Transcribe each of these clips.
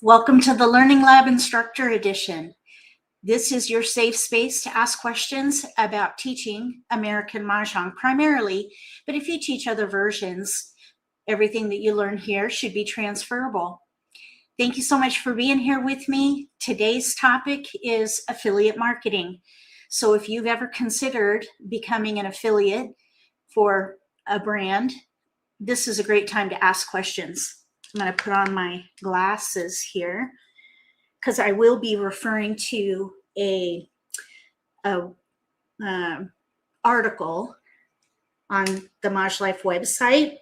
Welcome to the Learning Lab Instructor Edition. This is your safe space to ask questions about teaching American Mahjong primarily, but if you teach other versions, everything that you learn here should be transferable. Thank you so much for being here with me. Today's topic is affiliate marketing. So if you've ever considered becoming an affiliate for a brand, this is a great time to ask questions. I'm going to put on my glasses here because I will be referring to a article on the MAHJLIFE website.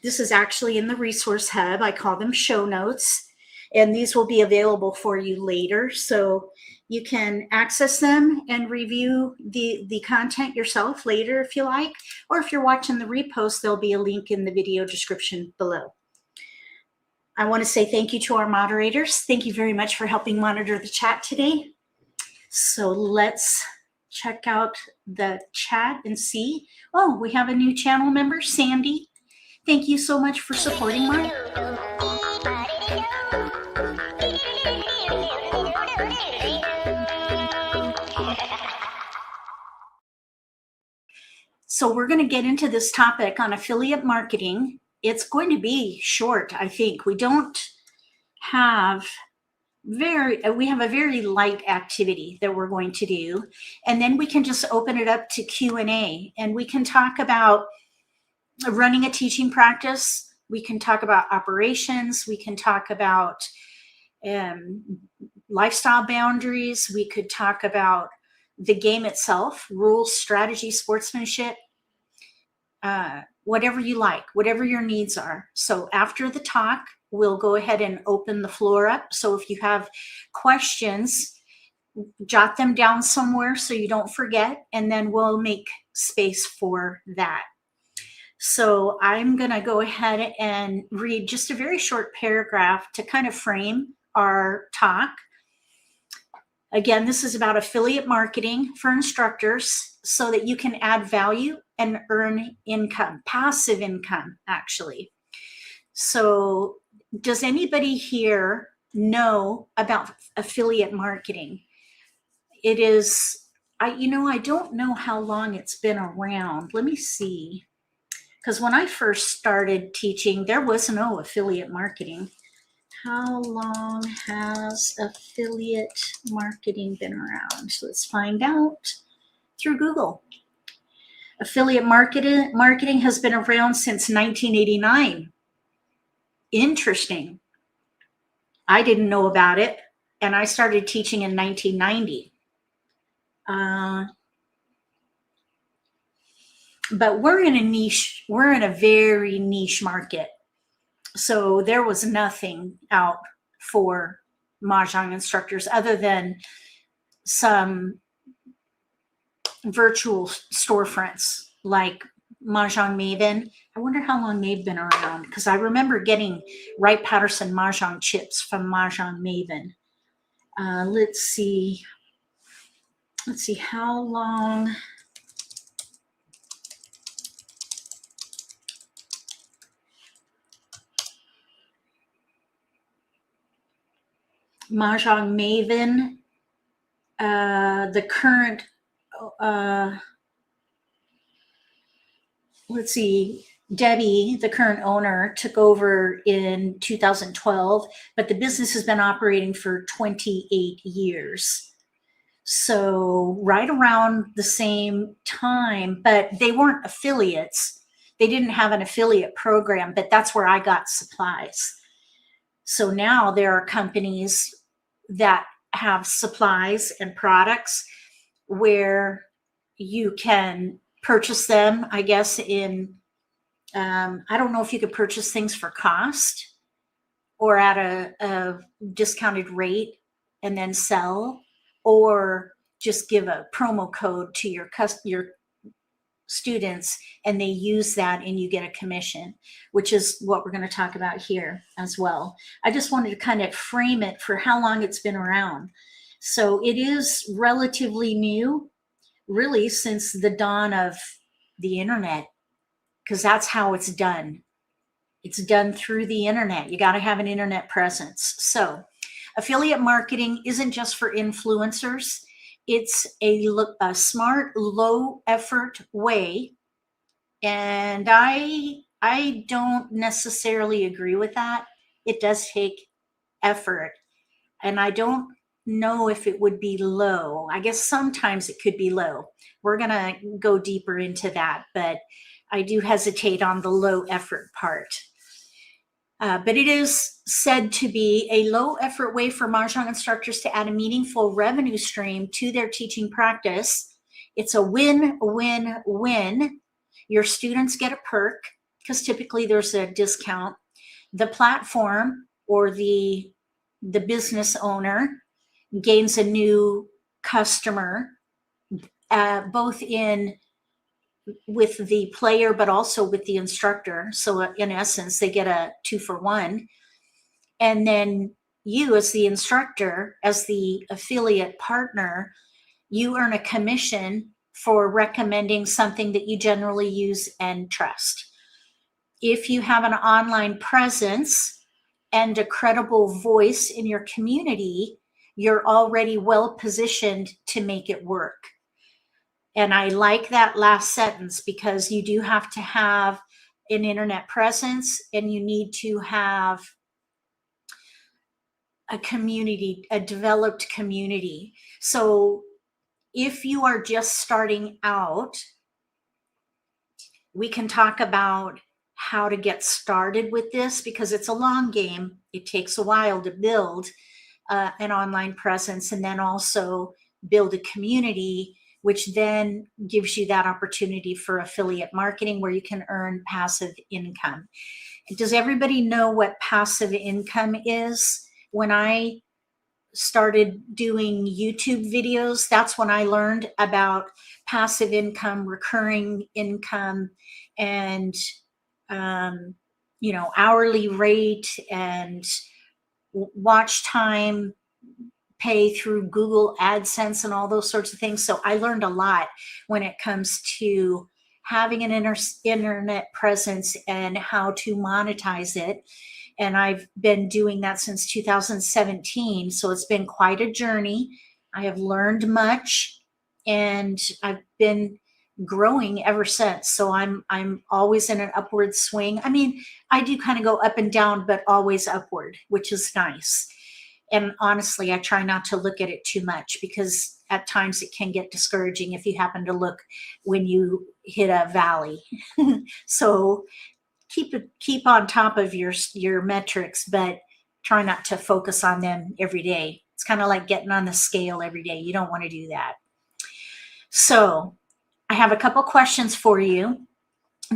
This is actually in the resource hub. I call them show notes, and these will be available for you later. So you can access them and review the content yourself later if you like, or if you're watching the repost, there'll be a link in the video description below. I want to say thank you to our moderators. Thank you very much for helping monitor the chat today. So let's check out the chat and see. Oh, we have a new channel member, Sandy. Thank you so much for supporting mine. So we're going to get into this topic on affiliate marketing. It's going to be short, I think. We have a very light activity that we're going to do, and then we can just open it up to Q&A, and we can talk about running a teaching practice. We can talk about operations. We can talk about lifestyle boundaries. We could talk about the game itself, rules, strategy, sportsmanship, whatever you like, whatever your needs are. So after the talk, we'll go ahead and open the floor up. So if you have questions, jot them down somewhere so you don't forget, and then we'll make space for that. So I'm going to go ahead and read just a very short paragraph to kind of frame our talk. Again, this is about affiliate marketing for instructors so that you can add value and earn income, passive income, actually. So does anybody here know about affiliate marketing? It is, I don't know how long it's been around. Let me see. Because when I first started teaching, there was no affiliate marketing. How long has affiliate marketing been around? So let's find out through Google. Affiliate marketing has been around since 1989. Interesting. I didn't know about it, and I started teaching in 1990. But we're in a very niche market. So there was nothing out for Mahjong instructors other than some virtual storefronts like Mahjong Maven. I wonder how long they've been around, because I remember getting Wright-Patterson Mahjong chips from Mahjong Maven. Let's see how long. Mahjong Maven, the current, let's see, Debbie, the current owner, took over in 2012, but the business has been operating for 28 years. So right around the same time, but they weren't affiliates. They didn't have an affiliate program, but that's where I got supplies. So now there are companies that have supplies and products where you can purchase them, I guess, in, I don't know if you could purchase things for cost or at a discounted rate and then sell, or just give a promo code to your students and they use that and you get a commission, which is what we're going to talk about here as well. I just wanted to kind of frame it for how long it's been around. So it is relatively new, really, since the dawn of the internet, because that's how it's done. It's done through the internet. You got to have an internet presence. So Affiliate marketing isn't just for influencers. It's a smart, low effort way. And I don't necessarily agree with that. It does take effort. And I don't know if it would be low. I guess sometimes it could be low. We're going to go deeper into that, but I do hesitate on the low effort part. But it is said to be a low effort way for Mahjong instructors to add a meaningful revenue stream to their teaching practice. It's a win-win-win. Your students get a perk because typically there's a discount. The platform or the business owner gains a new customer, both with the player, but also with the instructor. So in essence, they get a 2-for-1. And then you as the instructor, as the affiliate partner, you earn a commission for recommending something that you generally use and trust. If you have an online presence and a credible voice in your community, you're already well positioned to make it work. And I like that last sentence because you do have to have an internet presence and you need to have a community, a developed community. So if you are just starting out, we can talk about how to get started with this because it's a long game. It takes a while to build an online presence and then also build a community, which then gives you that opportunity for affiliate marketing where you can earn passive income. Does everybody know what passive income is? When I started doing YouTube videos, that's when I learned about passive income, recurring income, and hourly rate and watch time pay through Google AdSense and all those sorts of things. So I learned a lot when it comes to having an internet presence and how to monetize it. And I've been doing that since 2017. So it's been quite a journey. I have learned much and I've been growing ever since. So I'm always in an upward swing. I mean, I do kind of go up and down, but always upward, which is nice. And honestly, I try not to look at it too much because at times it can get discouraging if you happen to look when you hit a valley. So keep on top of your metrics, but try not to focus on them every day. It's kind of like getting on the scale every day. You don't want to do that. So I have a couple questions for you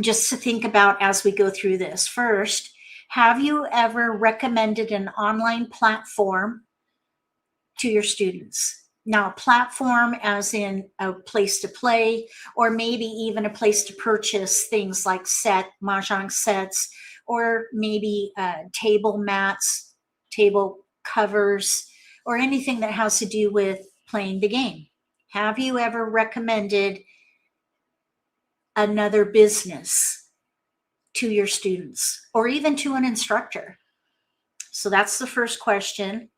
just to think about as we go through this. First, have you ever recommended an online platform to your students? Now, platform as in a place to play, or maybe even a place to purchase things like mahjong sets, or maybe table mats, table covers, or anything that has to do with playing the game. Have you ever recommended another business to your students or even to an instructor? So that's the first question.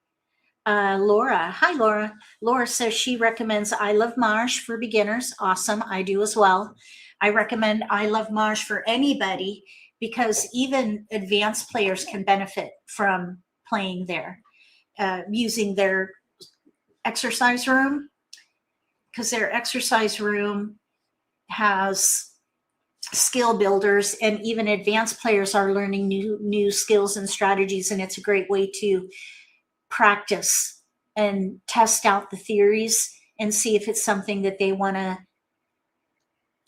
Laura, hi Laura. Laura says she recommends I Love Maj for beginners. Awesome, I do as well. I recommend I Love Maj for anybody because even advanced players can benefit from playing there, using their exercise room, because their exercise room has skill builders, and even advanced players are learning new skills and strategies, and it's a great way to practice and test out the theories and see if it's something that they want to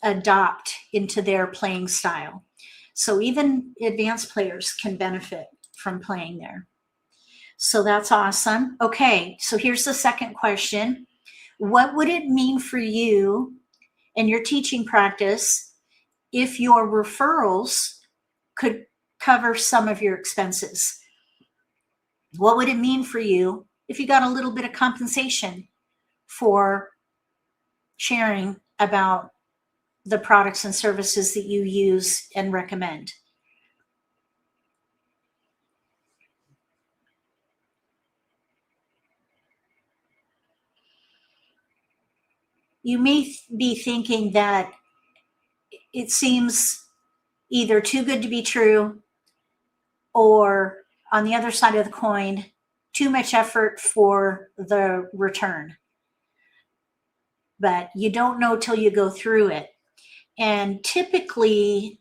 adopt into their playing style. So even advanced players can benefit from playing there. So that's awesome. Okay, so here's the second question. What would it mean for you in your teaching practice if your referrals could cover some of your expenses? What would it mean for you if you got a little bit of compensation for sharing about the products and services that you use and recommend? you may be thinking that it seems either too good to be true, or on the other side of the coin, too much effort for the return. But you don't know till you go through it. And typically,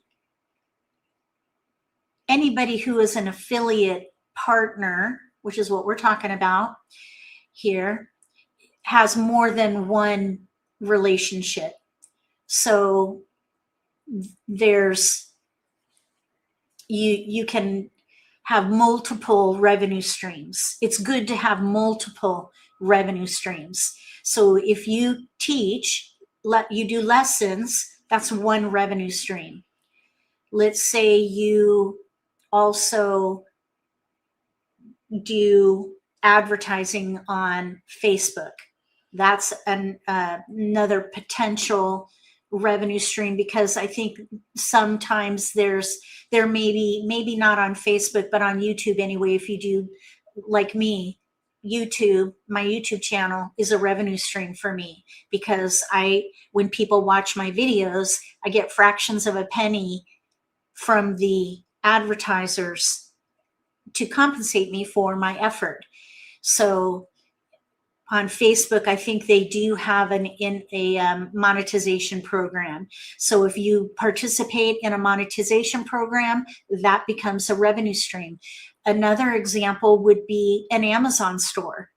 anybody who is an affiliate partner, which is what we're talking about here, has more than one relationship. So there's, you can have multiple revenue streams. It's good to have multiple revenue streams. So if you teach, you do lessons, that's one revenue stream. Let's say you also do advertising on Facebook. That's another potential revenue stream, because I think sometimes there may be, maybe not on Facebook, but on YouTube anyway, if you do like me, YouTube, my YouTube channel is a revenue stream for me, because when people watch my videos, I get fractions of a penny from the advertisers to compensate me for my effort. So on Facebook, I think they do have a monetization program. So if you participate in a monetization program, that becomes a revenue stream. Another example would be an Amazon store.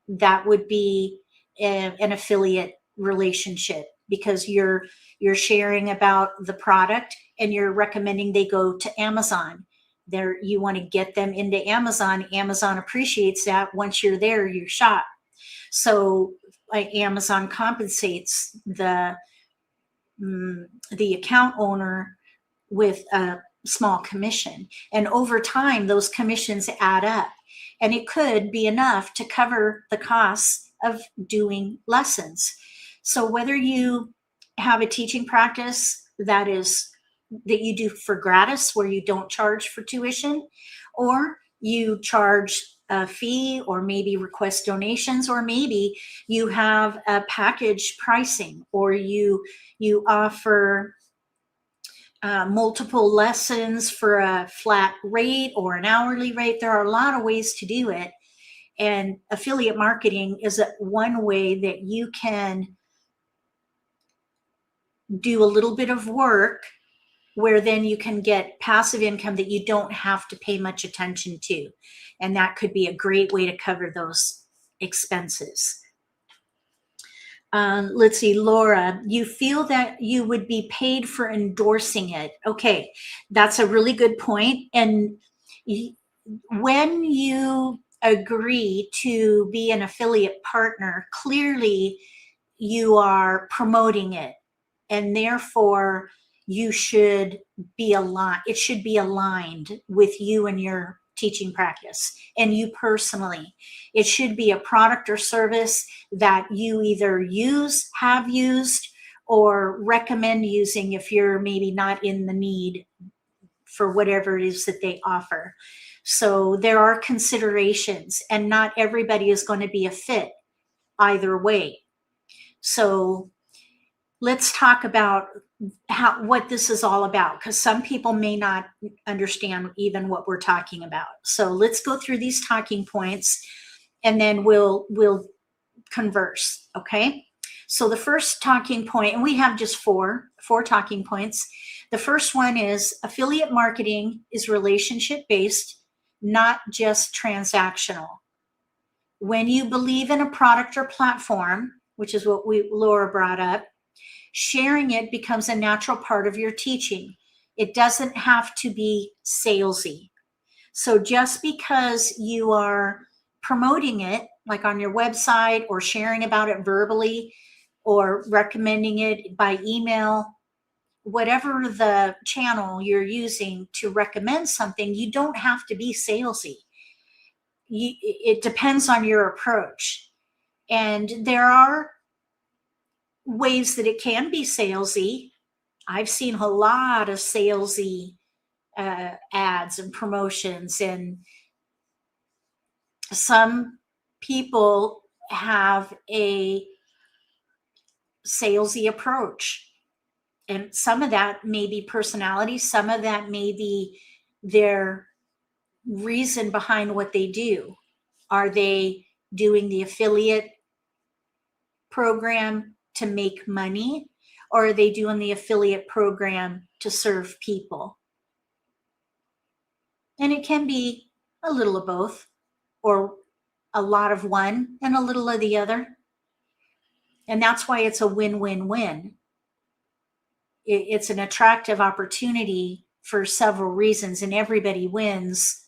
That would be an affiliate relationship, because you're sharing about the product and you're recommending they go to Amazon. There, you want to get them into Amazon. Amazon appreciates that. Once you're there, you shop. So Amazon compensates the account owner with a small commission. And over time, those commissions add up. And it could be enough to cover the costs of doing lessons. So whether you have a teaching practice that you do for gratis, where you don't charge for tuition, or you charge a fee, or maybe request donations, or maybe you have a package pricing, or you offer multiple lessons for a flat rate or an hourly rate. There are a lot of ways to do it. And affiliate marketing is one way that you can do a little bit of work, where then you can get passive income that you don't have to pay much attention to. And that could be a great way to cover those expenses. Let's see, Laura, you feel that you would be paid for endorsing it. Okay, that's a really good point. And when you agree to be an affiliate partner, clearly you are promoting it, and therefore you should be aligned. It should be aligned with you and your teaching practice and you personally. It should be a product or service that you either have used, or recommend using if you're maybe not in the need for whatever it is that they offer. So there are considerations, and not everybody is going to be a fit either way. So let's talk about what this is all about, because some people may not understand even what we're talking about. So let's go through these talking points, and then we'll converse, okay? So the first talking point, and we have just four talking points. The first one is affiliate marketing is relationship-based, not just transactional. When you believe in a product or platform, which is what Laura brought up, sharing it becomes a natural part of your teaching. It doesn't have to be salesy. So just because you are promoting it, like on your website, or sharing about it verbally, or recommending it by email, whatever the channel you're using to recommend something, you don't have to be salesy. It depends on your approach. And there are ways that it can be salesy. I've seen a lot of salesy ads and promotions, and some people have a salesy approach. And some of that may be personality, some of that may be their reason behind what they do. Are they doing the affiliate program to make money, or are they doing the affiliate program to serve people? And it can be a little of both, or a lot of one and a little of the other. And that's why it's a win-win-win. It's an attractive opportunity for several reasons, and everybody wins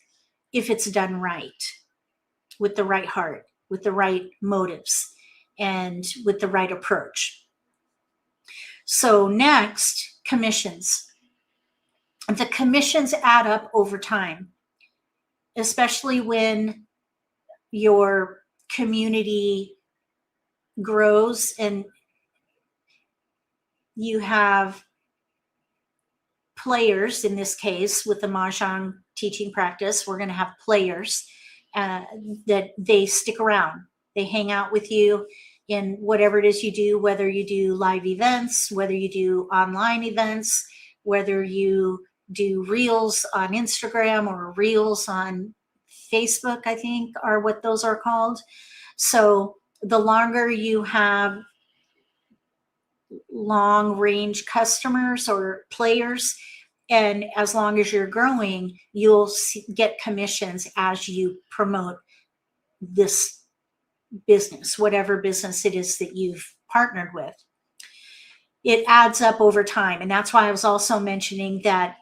if it's done right, with the right heart, with the right motives, and with the right approach. So next, commissions. The commissions add up over time, especially when your community grows and you have players. In this case, with the Mahjong teaching practice, we're going to have players that they stick around. They hang out with you in whatever it is you do, whether you do live events, whether you do online events, whether you do reels on Instagram or reels on Facebook, I think are what those are called. So the longer you have long range customers or players, and as long as you're growing, you'll get commissions as you promote this business, whatever business it is that you've partnered with. It adds up over time. And that's why I was also mentioning that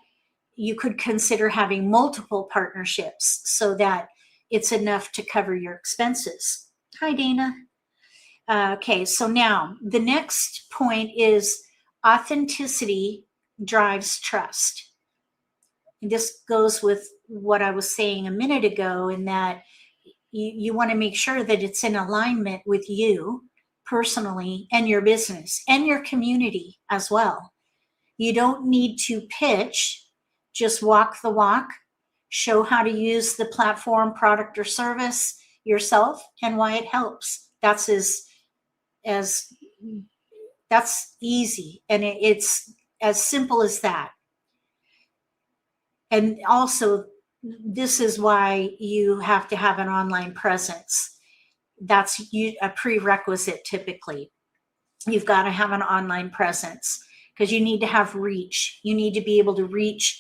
you could consider having multiple partnerships so that it's enough to cover your expenses. Hi, Dana. Okay, so now the next point is authenticity drives trust. And this goes with what I was saying a minute ago, in that you want to make sure that it's in alignment with you personally and your business and your community as well. You don't need to pitch, just walk the walk, show how to use the platform, product, or service yourself and why it helps. That's easy, and it's as simple as that. And also, this is why you have to have an online presence. That's a prerequisite typically. You've got to have an online presence because you need to have reach. You need to be able to reach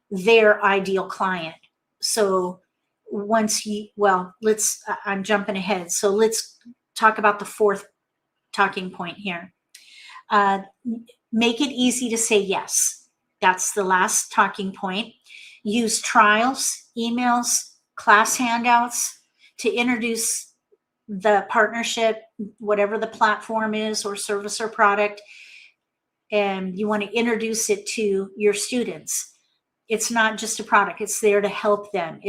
their ideal client. So once I'm jumping ahead. So let's talk about the fourth talking point here. Make it easy to say yes. That's the last talking point. Use trials, emails, class handouts to introduce the partnership, whatever the platform is or service or product, and you want to introduce it to your students. It's not just a product, it's there to help them.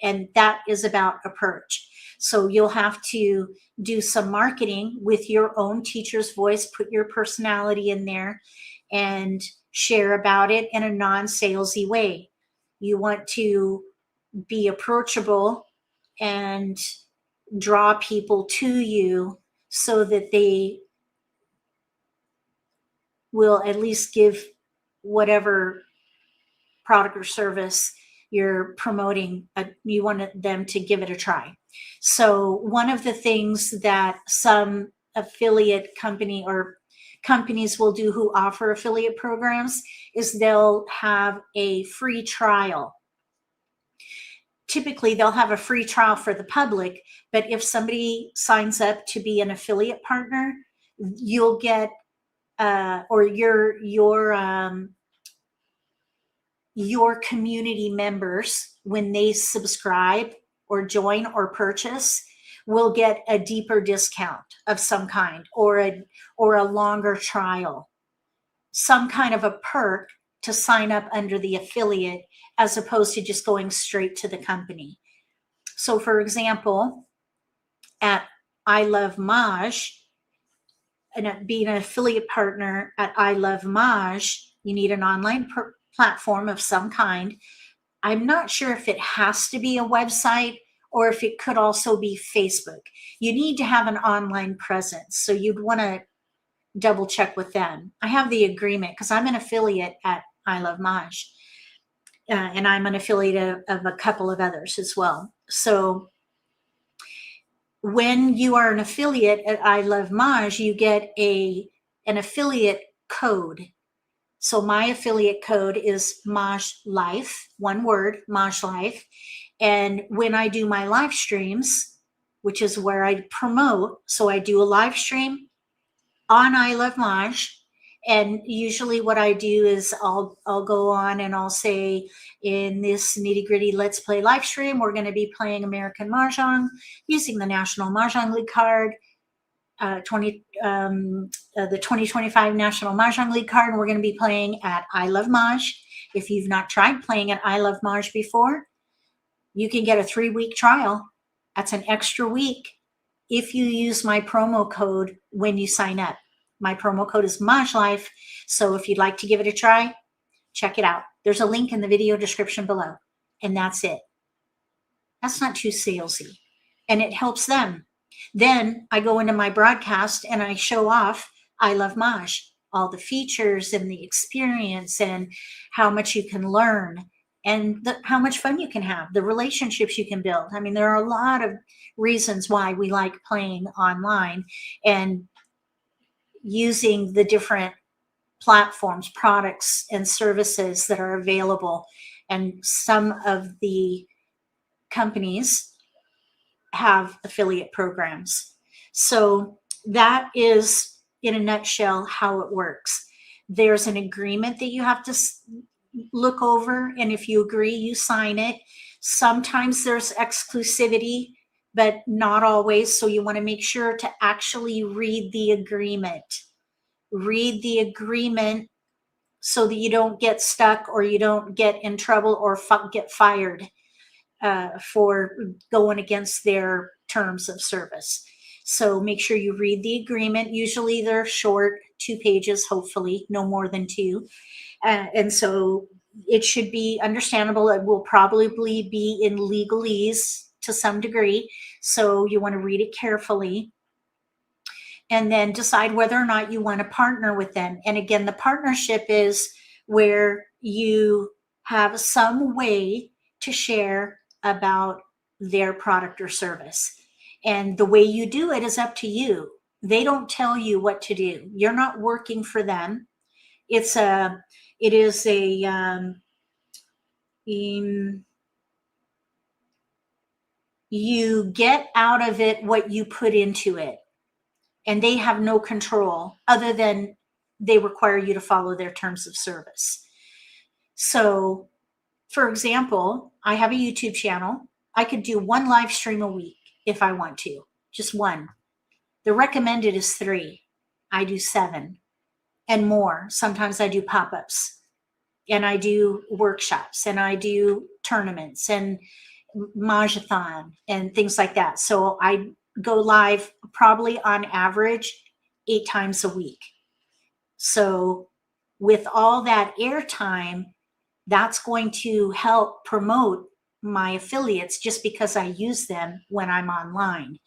And that is about approach. So you'll have to do some marketing with your own teacher's voice, put your personality in there, and share about it in a non-salesy way. You want to be approachable and draw people to you so that they will at least give whatever product or service you're promoting, you want them to give it a try. So one of the things that some affiliate company or companies will do who offer affiliate programs is they'll have a free trial. Typically, they'll have a free trial for the public, but if somebody signs up to be an affiliate partner, you'll get, or your community members, when they subscribe or join or purchase, will get a deeper discount of some kind, or a longer trial, some kind of a perk to sign up under the affiliate, as opposed to just going straight to the company. So for example, at I Love Maj, and being an affiliate partner at I Love Maj, you need an online platform of some kind. I'm not sure if it has to be a website or if it could also be Facebook. You need to have an online presence. So you'd want to double check with them. I have the agreement because I'm an affiliate at I Love Maj, and I'm an affiliate of a couple of others as well. So when you are an affiliate at I Love Maj, you get an affiliate code. So my affiliate code is MAHJLIFE, one word, MAHJLIFE. And when I do my live streams, which is where I promote, so I do a live stream on I Love Maj. And usually what I do is I'll go on and I'll say, in this nitty gritty Let's Play live stream, we're going to be playing American Mahjong using the National Mahjong League card, the 2025 National Mahjong League card. And we're going to be playing at I Love Maj. If you've not tried playing at I Love Maj before, you can get a 3-week trial. That's an extra week if you use my promo code when you sign up. My promo code is MAHJLIFE. So if you'd like to give it a try, check it out. There's a link in the video description below. And that's it. That's not too salesy. And it helps them. Then I go into my broadcast and I show off I Love Maj, all the features and the experience and how much you can learn and how much fun you can have, the relationships you can build. I mean, there are a lot of reasons why we like playing online and using the different platforms, products, and services that are available. And some of the companies have affiliate programs. So that is, in a nutshell, how it works. There's an agreement that you have to look over, and if you agree, you sign it. Sometimes there's exclusivity, but not always. So you want to make sure to actually read the agreement. Read the agreement so that you don't get stuck or you don't get in trouble or get fired for going against their terms of service. So make sure you read the agreement. Usually they're short, 2 pages, hopefully, no more than 2. And so it should be understandable. It will probably be in legalese to some degree. So you want to read it carefully and then decide whether or not you want to partner with them. And again, the partnership is where you have some way to share about their product or service. And the way you do it is up to you. They don't tell you what to do. You're not working for them. It is a you get out of it what you put into it, and they have no control other than they require you to follow their terms of service. So, for example, I have a YouTube channel. I could do 1 live stream a week if I want to, just 1. The recommended is 3. I do 7 and more. Sometimes I do pop-ups and I do workshops and I do tournaments and Mahathon and things like that. So I go live probably on average 8 times a week. So with all that airtime, that's going to help promote my affiliates just because I use them when I'm online.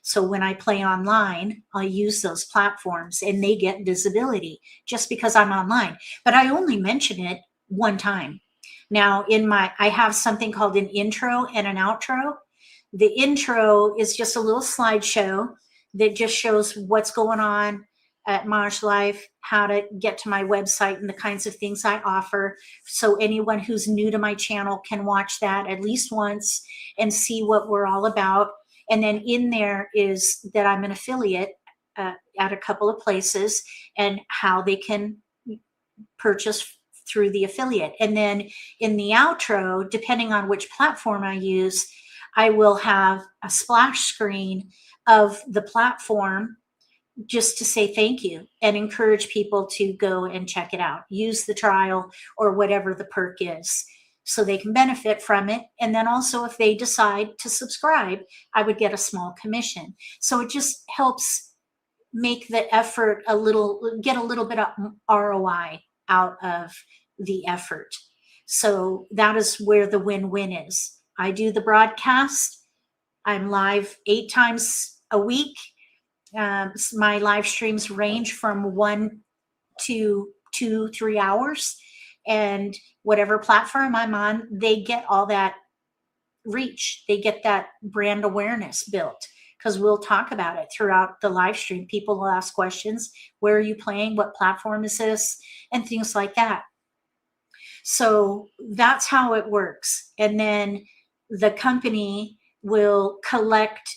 So when I play online, I use those platforms and they get visibility just because I'm online. But I only mention it 1 time. Now I have something called an intro and an outro. The intro is just a little slideshow that just shows what's going on at MAHJLIFE, how to get to my website and the kinds of things I offer. So anyone who's new to my channel can watch that at least once and see what we're all about. And then in there is that I'm an affiliate at a couple of places and how they can purchase through the affiliate. And then in the outro, depending on which platform I use, I will have a splash screen of the platform just to say thank you and encourage people to go and check it out, use the trial or whatever the perk is so they can benefit from it. And then also if they decide to subscribe, I would get a small commission. So it just helps make the effort get a little bit of ROI out of the effort. So that is where the win-win is. I do the broadcast. I'm live 8 times a week. My live streams range from 1 to 2, 3 hours, and whatever platform I'm on, they get all that reach. They get that brand awareness built because we'll talk about it throughout the live stream. People will ask questions. Where are you playing? What platform is this? And things like that. So that's how it works. And then the company will collect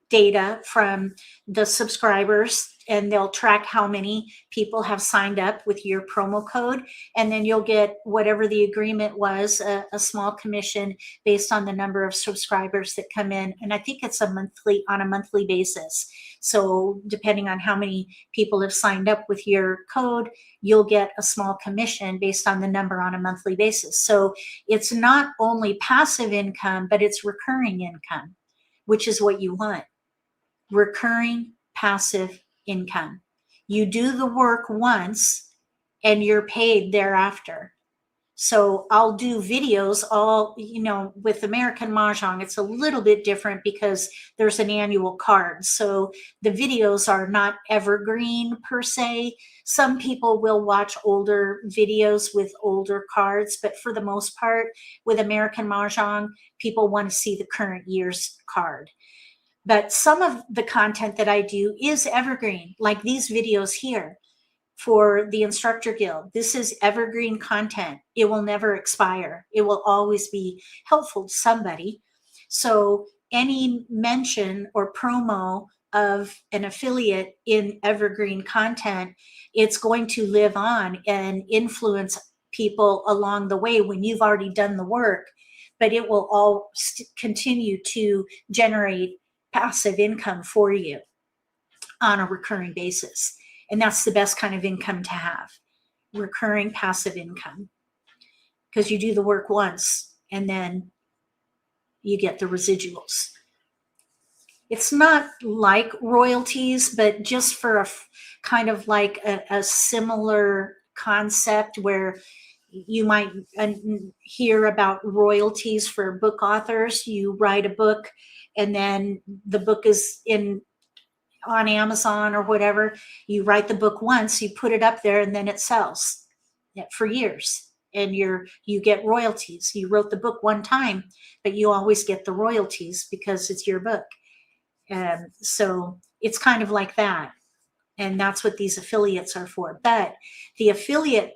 data from the subscribers, and they'll track how many people have signed up with your promo code, and then you'll get whatever the agreement was, a small commission based on the number of subscribers that come in. And I think it's on a monthly basis. So depending on how many people have signed up with your code, you'll get a small commission based on the number on a monthly basis. So it's not only passive income, but it's recurring income, which is what you want. Recurring passive income. You do the work once and you're paid thereafter. So I'll do videos with American Mahjong, it's a little bit different because there's an annual card. So the videos are not evergreen per se. Some people will watch older videos with older cards, but for the most part, with American Mahjong, people want to see the current year's card. But some of the content that I do is evergreen, like these videos here for the Instructor Guild. This is evergreen content. It will never expire. It will always be helpful to somebody. So any mention or promo of an affiliate in evergreen content, it's going to live on and influence people along the way when you've already done the work, but it will all continue to generate passive income for you on a recurring basis. And that's the best kind of income to have, recurring passive income, because you do the work once and then you get the residuals. It's not like royalties, but just for a kind of like a similar concept where you might hear about royalties for book authors. You write a book and then the book is on Amazon or whatever. You write the book once, you put it up there, and then it sells for years, and you get royalties. You wrote the book one time, but you always get the royalties because it's your book. So it's kind of like that, and that's what these affiliates are for. But the affiliate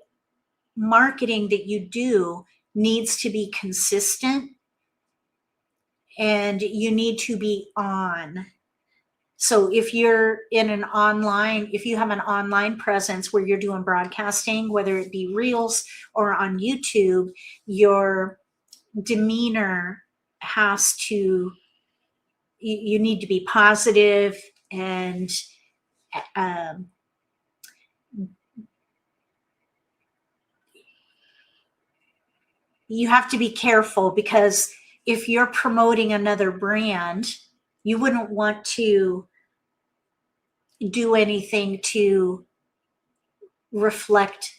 marketing that you do needs to be consistent, and you need to be on. So if you're in if you have an online presence where you're doing broadcasting, whether it be Reels or on YouTube, your demeanor has to, you need to be positive, and you have to be careful, because if you're promoting another brand, you wouldn't want to do anything to reflect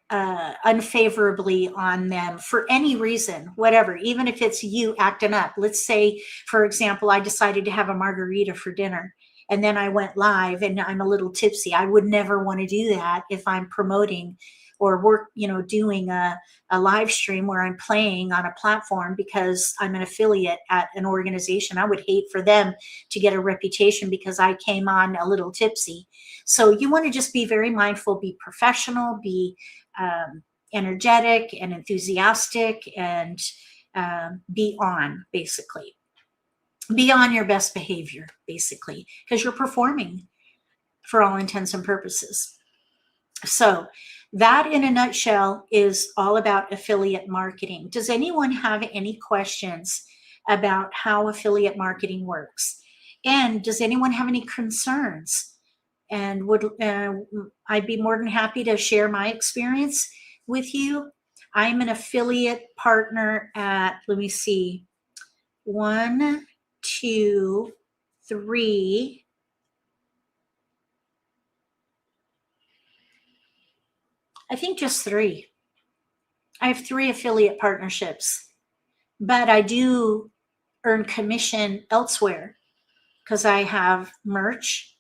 unfavorably on them for any reason, whatever, even if it's you acting up. Let's say, for example, I decided to have a margarita for dinner and then I went live and I'm a little tipsy. I would never want to do that if I'm promoting or doing a live stream where I'm playing on a platform because I'm an affiliate at an organization. I would hate for them to get a reputation because I came on a little tipsy. So you want to just be very mindful, be professional, be energetic and enthusiastic, and be on, basically. Be on your best behavior, basically, because you're performing for all intents and purposes. So that, in a nutshell, is all about affiliate marketing. Does anyone have any questions about how affiliate marketing works? And does anyone have any concerns? And I'd be more than happy to share my experience with you. I'm an affiliate partner at, let me see, 1, 2, 3. I think just 3. I have 3 affiliate partnerships. but I do earn commission elsewhere because I have merch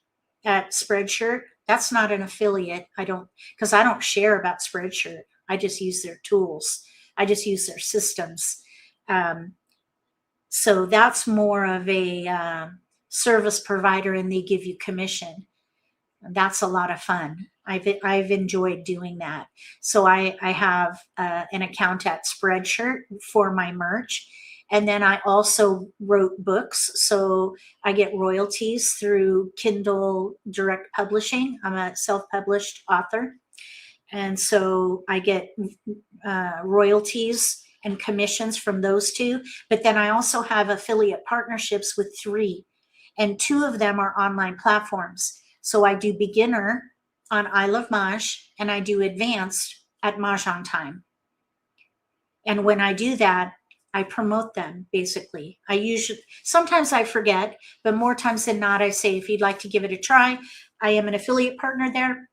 at Spreadshirt. That's not an affiliate. Because I don't share about Spreadshirt. I just use their tools. I just use their systems. So that's more of a service provider, and they give you commission. That's a lot of fun. I've enjoyed doing that. So I have an account at Spreadshirt for my merch. And then I also wrote books. So I get royalties through Kindle Direct Publishing. I'm a self-published author. And so I get royalties and commissions from those two. But then I also have affiliate partnerships with 3, and 2 of them are online platforms. So I do beginner on I Love Maj, and I do advanced at Mahjong Time. And when I do that, I promote them basically. Sometimes I forget, but more times than not, I say, if you'd like to give it a try, I am an affiliate partner there.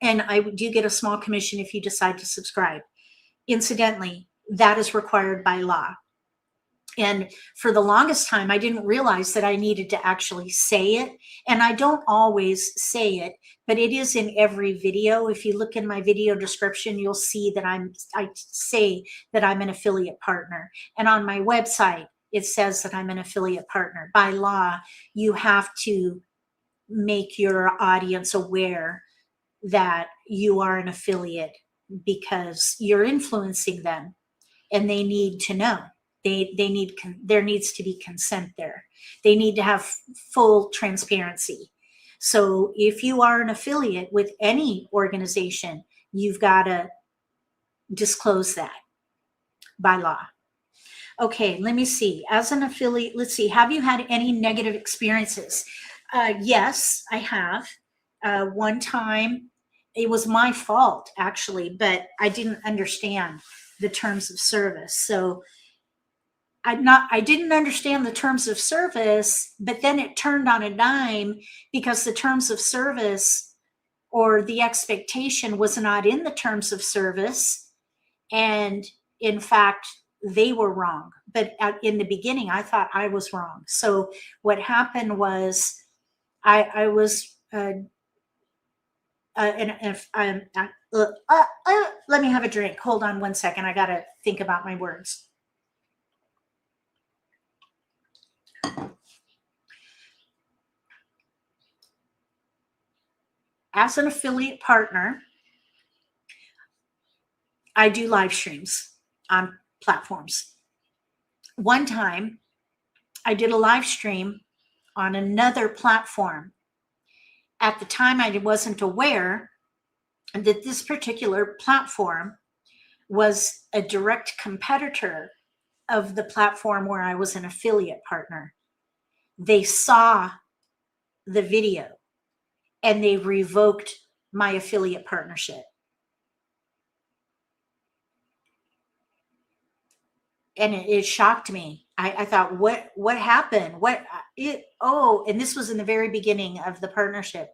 And I do get a small commission if you decide to subscribe. Incidentally, that is required by law. And for the longest time, I didn't realize that I needed to actually say it. And I don't always say it, but it is in every video. If you look in my video description, you'll see that I say that I'm an affiliate partner. And on my website, it says that I'm an affiliate partner. By law, you have to make your audience aware that you are an affiliate because you're influencing them, and they need to know. There needs to be consent there. They need to have full transparency. So if you are an affiliate with any organization, you've got to disclose that by law. Okay, let me see. As an affiliate, let's see. Have you had any negative experiences? Yes, I have. One time, it was my fault actually, but I didn't understand the terms of service. So I didn't understand the terms of service, but then it turned on a dime because the terms of service or the expectation was not in the terms of service. And in fact, they were wrong. But in the beginning, I thought I was wrong. So what happened was I was, and if let me have a drink. Hold on one second. I got to think about my words. As an affiliate partner, I do live streams on platforms. One time, I did a live stream on another platform. At the time, I wasn't aware that this particular platform was a direct competitor of the platform where I was an affiliate partner. They saw the video and they revoked my affiliate partnership. And it shocked me. I thought, what happened? And this was in the very beginning of the partnership.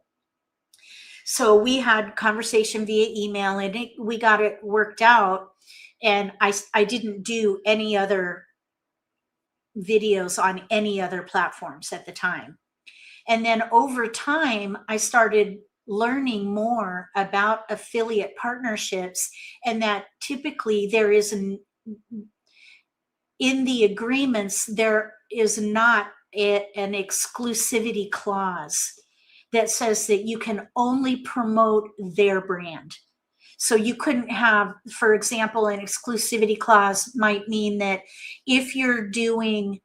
So we had conversation via email, and we got it worked out. And I didn't do any other videos on any other platforms at the time. And then over time, I started learning more about affiliate partnerships, and that typically there is in the agreements, there is not an exclusivity clause that says that you can only promote their brand. So you couldn't have, for example, an exclusivity clause might mean that if you're doing,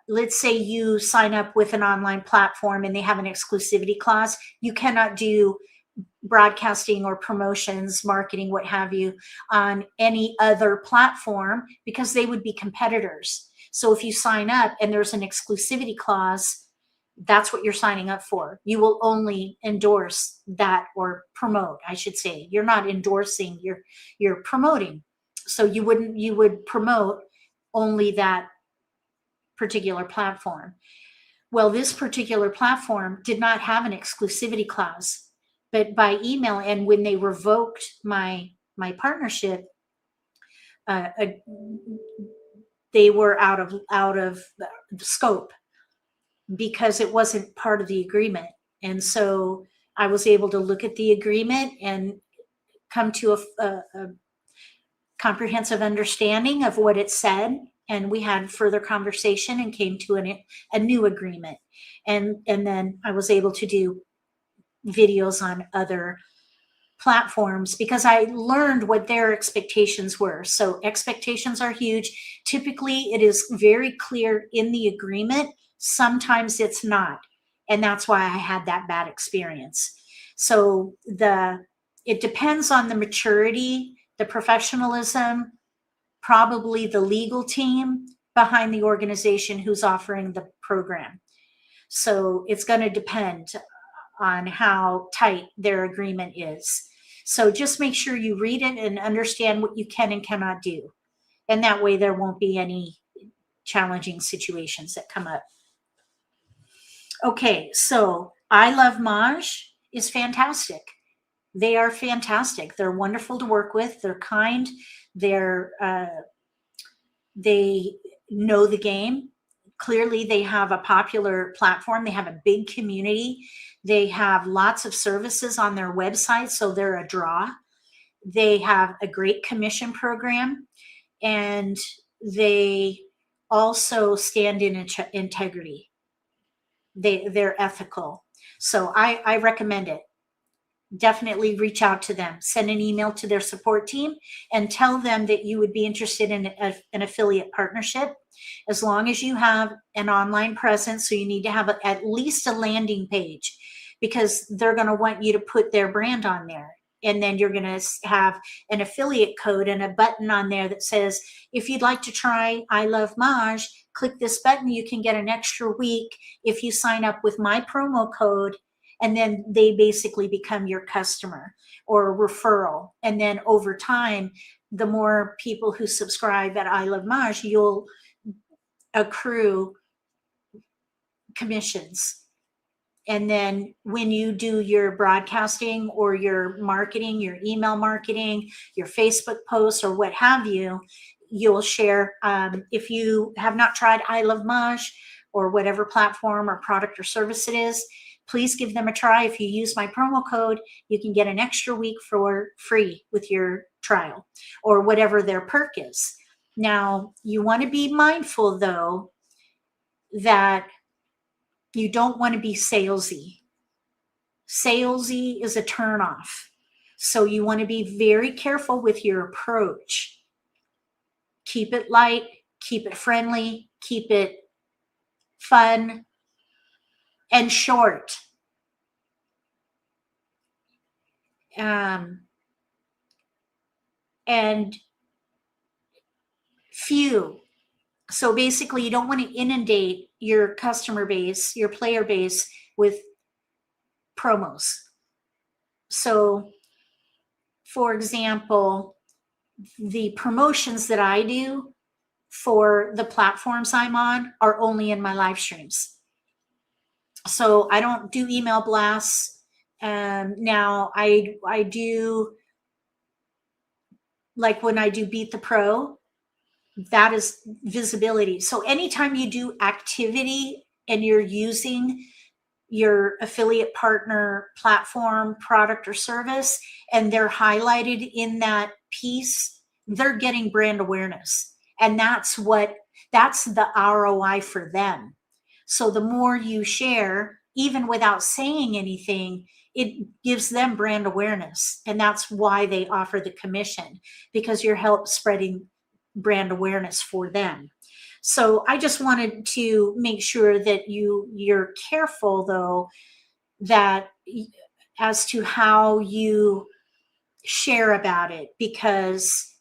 let's say you sign up with an online platform and they have an exclusivity clause, you cannot do broadcasting or promotions, marketing, what have you, on any other platform because they would be competitors. So if you sign up and there's an exclusivity clause, that's what you're signing up for. You will only endorse that, or promote, I should say. You're not endorsing, you're promoting. So you would promote only that particular platform. Well, this particular platform did not have an exclusivity clause. But by email, and when they revoked my partnership, they were out of the scope because it wasn't part of the agreement. And so I was able to look at the agreement and come to a comprehensive understanding of what it said. And we had further conversation and came to a new agreement. And then I was able to do videos on other platforms because I learned what their expectations were. So expectations are huge. Typically, it is very clear in the agreement. Sometimes it's not. And that's why I had that bad experience. So it depends on the maturity, the professionalism, probably the legal team behind the organization who's offering the program. So it's going to depend on how tight their agreement is. So just make sure you read it and understand what you can and cannot do. And that way there won't be any challenging situations that come up. Okay, so I Love Maj is fantastic. They are fantastic. They're wonderful to work with. They're kind. They know the game. Clearly, they have a popular platform. They have a big community. They have lots of services on their website, so they're a draw. They have a great commission program, and they also stand in integrity. They're ethical. So I recommend it. Definitely reach out to them. Send an email to their support team and tell them that you would be interested in an affiliate partnership. As long as you have an online presence, so you need to have at least a landing page because they're going to want you to put their brand on there. And then you're going to have an affiliate code and a button on there that says, if you'd like to try I Love Maj, click this button. You can get an extra week if you sign up with my promo code. And then they basically become your customer or referral. And then over time, the more people who subscribe at I Love Maj, you'll accrue commissions. And then when you do your broadcasting or your marketing, your email marketing, your Facebook posts or what have you, you'll share. If you have not tried I Love Maj or whatever platform or product or service it is, please give them a try. If you use my promo code, you can get an extra week for free with your trial or whatever their perk is. Now, you want to be mindful, though, that you don't want to be salesy. Salesy is a turnoff. So you want to be very careful with your approach. Keep it light, keep it friendly, keep it fun and short. And few. So basically, you don't want to inundate your customer base, your player base with promos. So, for example, the promotions that I do for the platforms I'm on are only in my live streams. So I don't do email blasts. Now I do, like when I do Beat the Pro, that is visibility. So anytime you do activity and you're using your affiliate partner platform, product, or service, and they're highlighted in that piece, they're getting brand awareness. And that's the ROI for them. So the more you share, even without saying anything, it gives them brand awareness. And that's why they offer the commission, because you're help spreading brand awareness for them. So I just wanted to make sure that you're careful, though, that as to how you share about it, because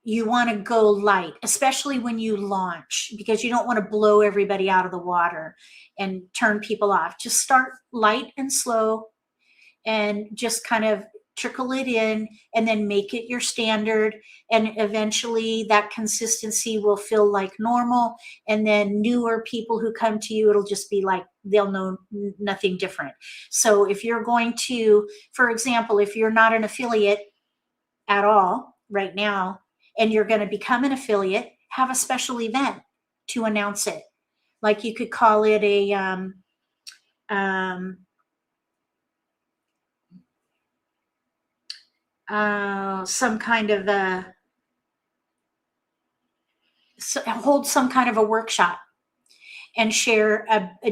you want to go light, especially when you launch, because you don't want to blow everybody out of the water and turn people off. Just start light and slow and just kind of trickle it in and then make it your standard. And eventually that consistency will feel like normal. And then newer people who come to you, it'll just be like, they'll know nothing different. So if you're going to, for example, if you're not an affiliate at all right now, and you're going to become an affiliate, have a special event to announce it. Like you could call it a some kind of hold some kind of a workshop and share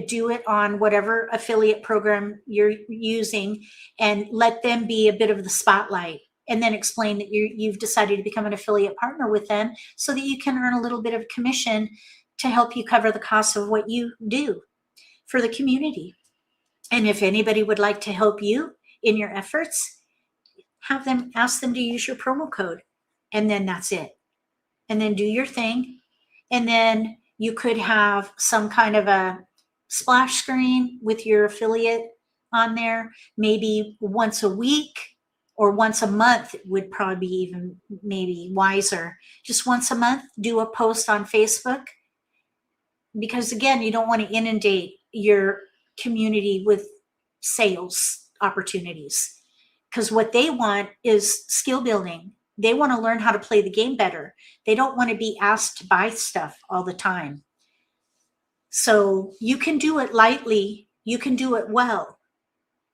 do it on whatever affiliate program you're using, and let them be a bit of the spotlight, and then explain that you've decided to become an affiliate partner with them so that you can earn a little bit of commission to help you cover the cost of what you do for the community. And if anybody would like to help you in your efforts, ask them to use your promo code, and then that's it. And then do your thing. And then you could have some kind of a splash screen with your affiliate on there, maybe once a week or once a month would probably be even maybe wiser. Just once a month, do a post on Facebook. Because again, you don't want to inundate your community with sales opportunities. Because what they want is skill building. They want to learn how to play the game better. They don't want to be asked to buy stuff all the time. So you can do it lightly. You can do it well.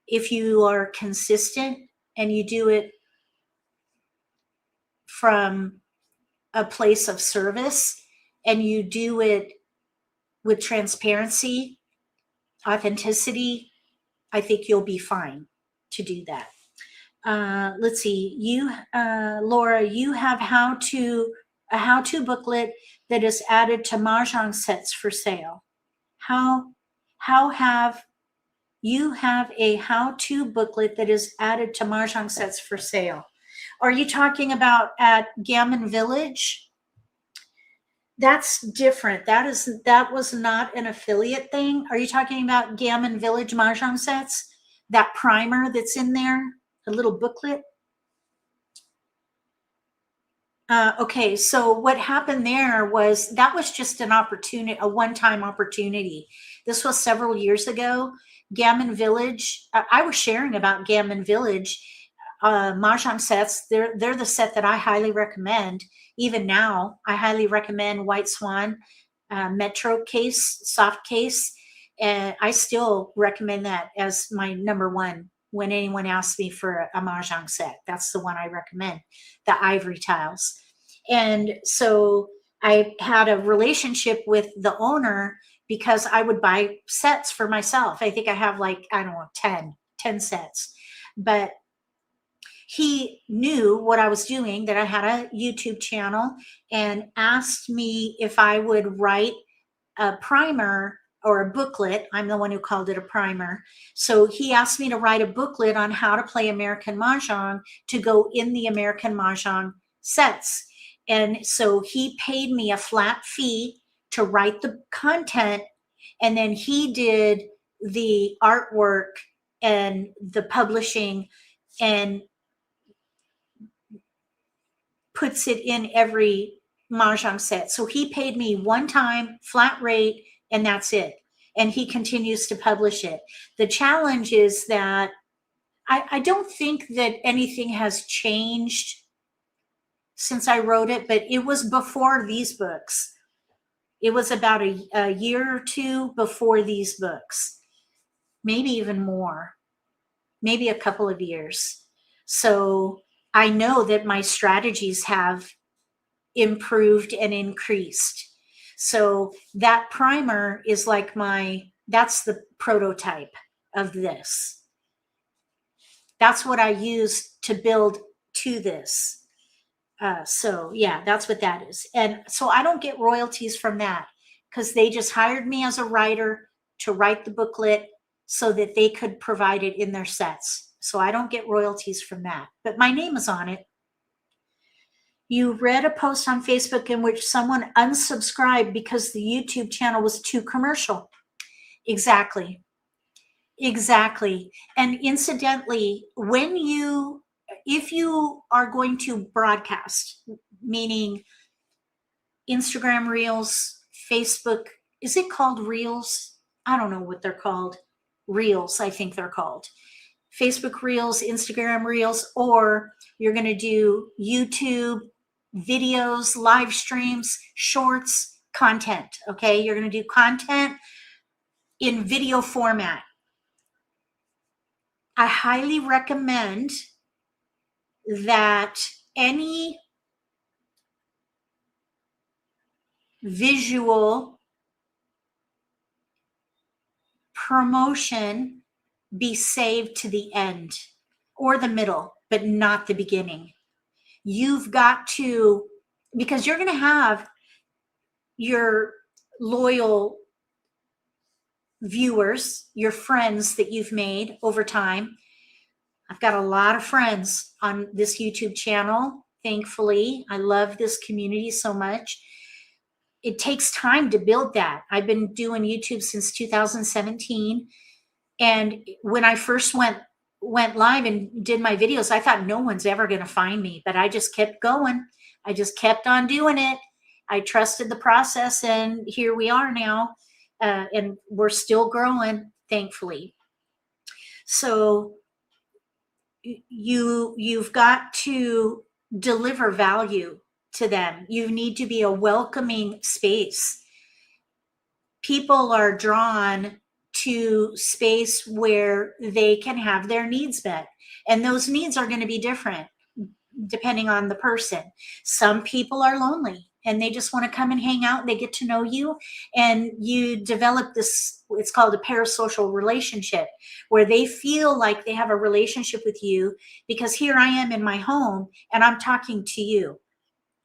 If you are consistent and you do it from a place of service, and you do it with transparency, authenticity, I think you'll be fine to do that. Let's see, Laura, you have a how-to booklet that is added to mahjong sets for sale. You have a how-to booklet that is added to mahjong sets for sale. Are you talking about at Gammon Village? That's different. That was not an affiliate thing. Are you talking about Gammon Village mahjong sets? That primer that's in there, a little booklet? Okay, so what happened there was that was just an opportunity, a one-time opportunity. This was several years ago. Gammon Village, I was sharing about Gammon Village mahjong sets. They're the set that I highly recommend. Even now, I highly recommend White Swan Metro case, soft case. And I still recommend that as my number one when anyone asks me for a mahjong set. That's the one I recommend, the ivory tiles. And so I had a relationship with the owner because I would buy sets for myself. I think I have like, I don't know, 10 sets. But he knew what I was doing, that I had a YouTube channel, and asked me if I would write a primer or a booklet. I'm the one who called it a primer. So he asked me to write a booklet on how to play American Mahjong to go in the American Mahjong sets. And so he paid me a flat fee to write the content, and then he did the artwork and the publishing and puts it in every mahjong set. So he paid me one time, flat rate, and that's it. And he continues to publish it. The challenge is that I don't think that anything has changed since I wrote it, but it was before these books. It was about a year or two before these books, maybe even more, maybe a couple of years. So I know that my strategies have improved and increased. So that primer is like that's the prototype of this. That's what I use to build to this. So yeah, that's what that is. And so I don't get royalties from that because they just hired me as a writer to write the booklet so that they could provide it in their sets. So I don't get royalties from that, but my name is on it. You read a post on Facebook in which someone unsubscribed because the YouTube channel was too commercial. Exactly. And incidentally, if you are going to broadcast, meaning Instagram Reels, Facebook, is it called Reels? I don't know what they're called. Reels, I think they're called. Facebook Reels, Instagram Reels, or you're going to do YouTube videos, live streams, shorts, content. Okay, you're going to do content in video format. I highly recommend that any visual promotion be saved to the end or the middle, but not the beginning. You've got to, because you're going to have your loyal viewers, your friends that you've made over time. I've got a lot of friends on this YouTube channel, thankfully. I love this community so much. It takes time to build that. I've been doing YouTube since 2017. And when I first went live and did my videos, I thought no one's ever going to find me, but I just kept going. I just kept on doing it. I trusted the process, and here we are now. And we're still growing, thankfully. So you've got to deliver value to them. You need to be a welcoming space. People are drawn to space where they can have their needs met. And those needs are going to be different depending on the person. Some people are lonely and they just want to come and hang out. They get to know you, and you develop this, it's called a parasocial relationship, where they feel like they have a relationship with you because here I am in my home and I'm talking to you.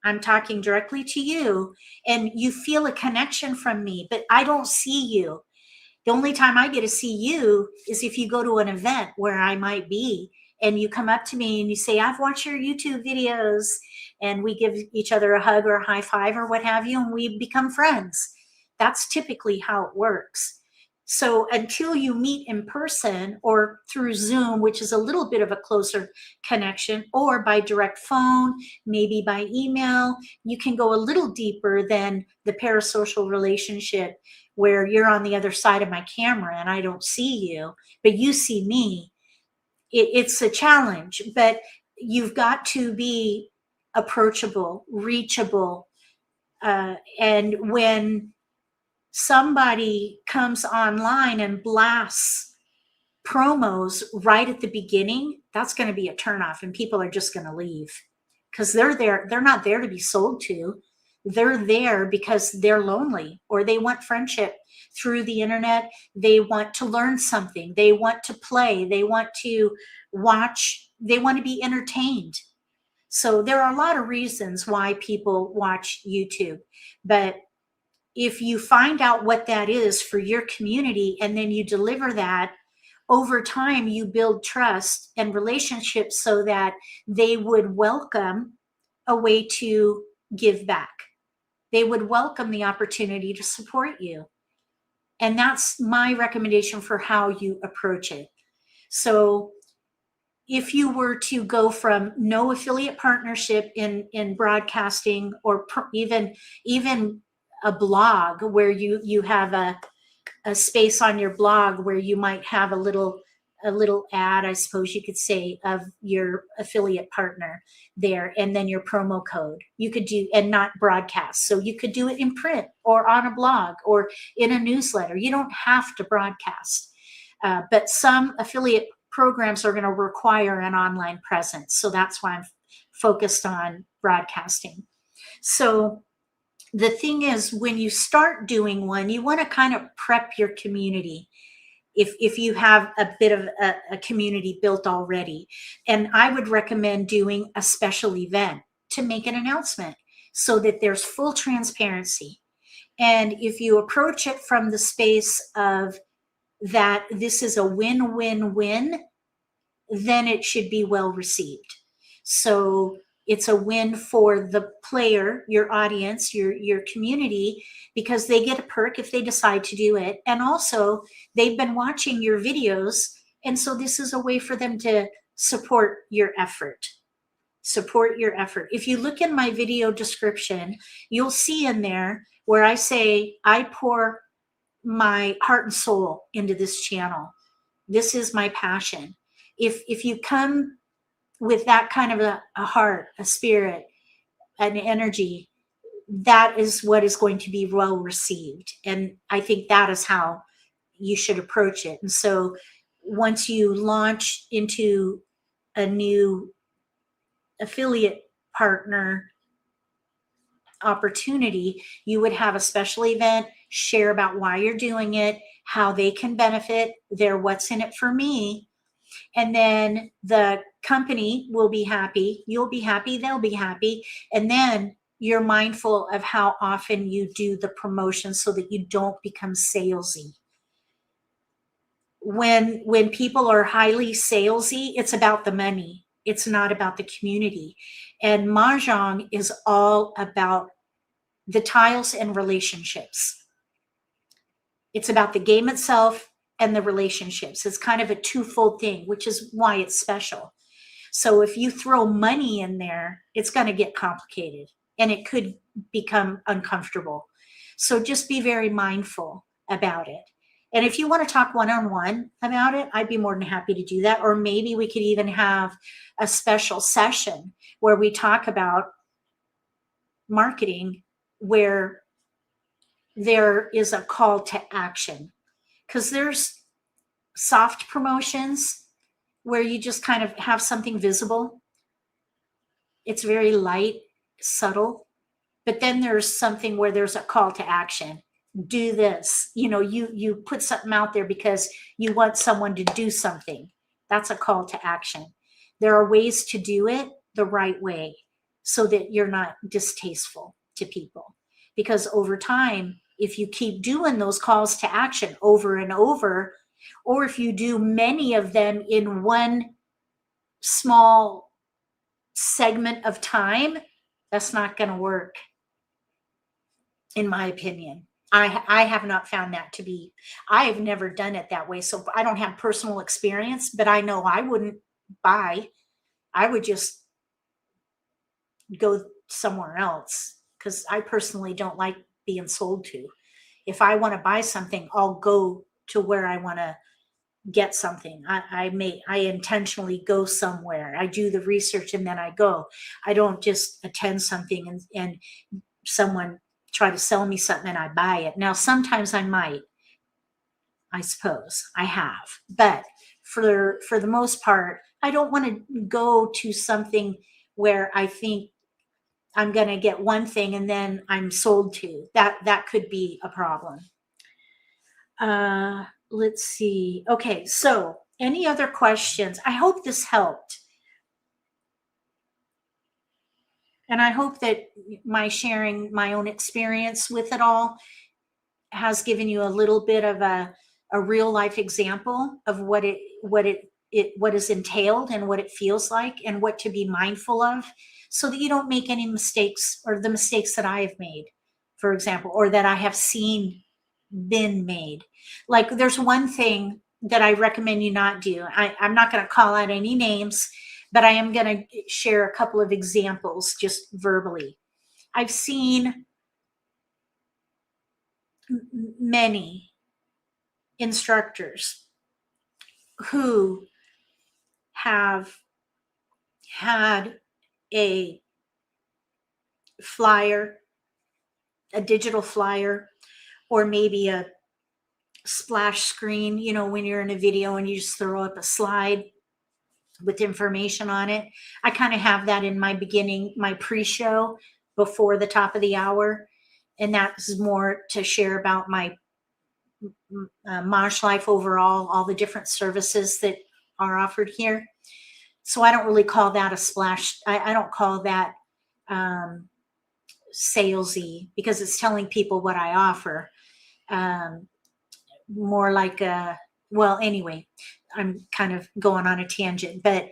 I'm talking directly to you, and you feel a connection from me, but I don't see you. The only time I get to see you is if you go to an event where I might be, and you come up to me and you say, I've watched your YouTube videos, and we give each other a hug or a high five or what have you, and we become friends. That's typically how it works. So until you meet in person or through Zoom, which is a little bit of a closer connection, or by direct phone, maybe by email, you can go a little deeper than the parasocial relationship where you're on the other side of my camera and I don't see you, but you see me. It's a challenge, but you've got to be approachable, reachable. And when somebody comes online and blasts promos right at the beginning, that's going to be a turnoff, and people are just going to leave because they're not there to be sold to. They're there because they're lonely, or they want friendship through the internet. They want to learn something. They want to play. They want to watch. They want to be entertained. So there are a lot of reasons why people watch YouTube, but if you find out what that is for your community and then you deliver that, over time you build trust and relationships so that they would welcome a way to give back. They would welcome the opportunity to support you. And that's my recommendation for how you approach it. So if you were to go from no affiliate partnership in broadcasting, or even a blog where you have a space on your blog where you might have a little ad, I suppose you could say, of your affiliate partner there, and then your promo code. You could do, and not broadcast. So you could do it in print or on a blog or in a newsletter. You don't have to broadcast. But some affiliate programs are going to require an online presence. So that's why I'm focused on broadcasting. So the thing is, when you start doing one, you want to kind of prep your community if you have a bit of a community built already. And I would recommend doing a special event to make an announcement so that there's full transparency. And if you approach it from the space of that this is a win-win-win, then it should be well received. So it's a win for the player, your audience, your community, because they get a perk if they decide to do it. And also they've been watching your videos. And so this is a way for them to support your effort. Support your effort. If you look in my video description, you'll see in there where I say, I pour my heart and soul into this channel. This is my passion. If you come with that kind of a heart, a spirit, an energy, that is what is going to be well received. And I think that is how you should approach it. And so once you launch into a new affiliate partner opportunity, you would have a special event, share about why you're doing it, how they can benefit, their what's in it for me. And then the company will be happy, you'll be happy, they'll be happy. And then you're mindful of how often you do the promotion so that you don't become salesy. When people are highly salesy, it's about the money. It's not about the community. And Mahjong is all about the tiles and relationships. It's about the game itself and the relationships. It's kind of a twofold thing, which is why it's special. So if you throw money in there, it's going to get complicated and it could become uncomfortable. So just be very mindful about it. And if you want to talk one-on-one about it, I'd be more than happy to do that. Or maybe we could even have a special session where we talk about marketing, where there is a call to action. Because there's soft promotions where you just kind of have something visible. It's very light, subtle. But then there's something where there's a call to action. Do this. You know, you put something out there because you want someone to do something. That's a call to action. There are ways to do it the right way so that you're not distasteful to people. Because over time, if you keep doing those calls to action over and over, or if you do many of them in one small segment of time, that's not going to work, in my opinion. I have not found that to be, I have never done it that way. So I don't have personal experience, but I know I wouldn't buy. I would just go somewhere else because I personally don't like being sold to. If I want to buy something, I'll go to where I want to get something. I intentionally go somewhere. I do the research and then I go. I don't just attend something and someone try to sell me something and I buy it. Now, sometimes I might, I suppose I have, but for the most part, I don't want to go to something where I think I'm going to get one thing and then I'm sold to. That could be a problem. Let's see. Okay, so any other questions? I hope this helped. And I hope that my sharing my own experience with it all has given you a little bit of a real life example of what is entailed and what it feels like and what to be mindful of, so that you don't make any mistakes, or the mistakes that I have made, for example, or that I have seen been made. Like there's one thing that I recommend you not do. I'm not going to call out any names, but I am going to share a couple of examples just verbally. I've seen many instructors who have had a flyer, a digital flyer, or maybe a splash screen, you know, when you're in a video and you just throw up a slide with information on it. I kind of have that in my beginning, my pre-show before the top of the hour. And that's more to share about my MAHJLIFE overall, all the different services that are offered here. So I don't really call that a splash. I don't call that salesy, because it's telling people what I offer. More like a, well, anyway, I'm kind of going on a tangent, but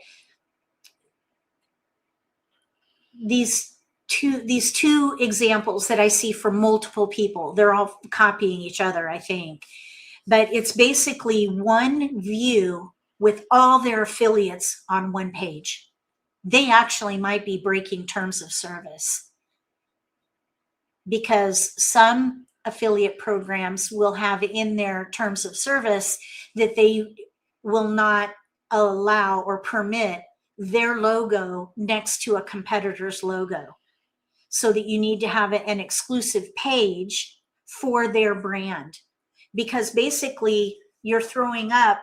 these two examples that I see for multiple people, they're all copying each other, I think, but it's basically one view with all their affiliates on one page. They actually might be breaking terms of service, because some affiliate programs will have in their terms of service that they will not allow or permit their logo next to a competitor's logo. so that you need to have an exclusive page for their brand, because basically you're throwing up